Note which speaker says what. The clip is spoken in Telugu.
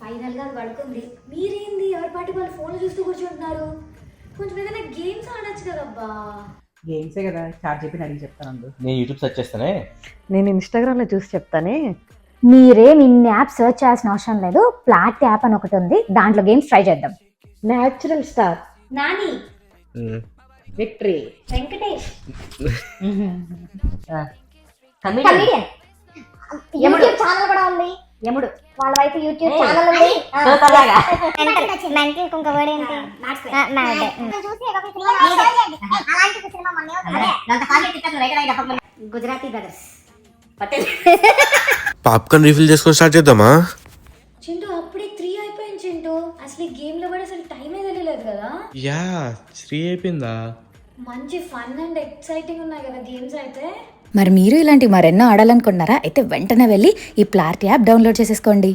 Speaker 1: ఫైనల్ గా అది పడుకుంది. మీరేంది ఎవరి పాటి వాళ్ళు ఫోన్లు చూస్తూ కూర్చుంటున్నారు? కొంచెం ఏదైనా గేమ్స్ ఆడొచ్చు కదబ్బా.
Speaker 2: గేమ్సే కదా, చాట్ చెప్పి అడిగి చెప్తాను.
Speaker 3: నేను యూట్యూబ్ సెర్చ్ చేస్తానే.
Speaker 4: నేను ఇన్స్టాగ్రామ్లో చూసి చెప్తానే.
Speaker 1: మీరేం ఇన్ని యాప్ సెర్చ్ చేయాల్సిన అవసరం లేదు. ప్లాట్ యాప్ అని ఒకటి ఉంది, దాంట్లో గేమ్స్ ట్రై చేద్దాం.
Speaker 4: Natural star,
Speaker 1: Nani,
Speaker 4: victory,
Speaker 1: Venkatesh,
Speaker 4: comedian,
Speaker 1: YouTube channel కూడా ఉంది. యముడు వాళ్ళ వైపు యూట్యూబ్ ఛానల్ ఉంది.
Speaker 5: మెంటల్ కుంక వర్డ్ ఏంటి?
Speaker 1: గుజరాతీ బ్రదర్స్.
Speaker 6: పాప్కార్న్ రీఫిల్ చేసుకొని స్టార్ట్ చేద్దామా?
Speaker 1: చింటూ అప్పుడే 3 అయిపోయింది చింటూ. అసలు ఈ గేమ్ లో కూడా అసలు టైమే తెలియలేదు కదా.
Speaker 6: యా 3 అయిపోయిందా?
Speaker 1: మంచి ఫన్ అండ్ ఎక్సైటింగ్ ఉన్నాయి కదా గేమ్స్ అయితే.
Speaker 7: మరి మీరు ఇలాంటి మరెన్నో ఆడాలనుకుంటున్నారా? అయితే వెంటనే వెళ్ళి ఈ ప్లాట్ యాప్ డౌన్లోడ్ చేసేసుకోండి.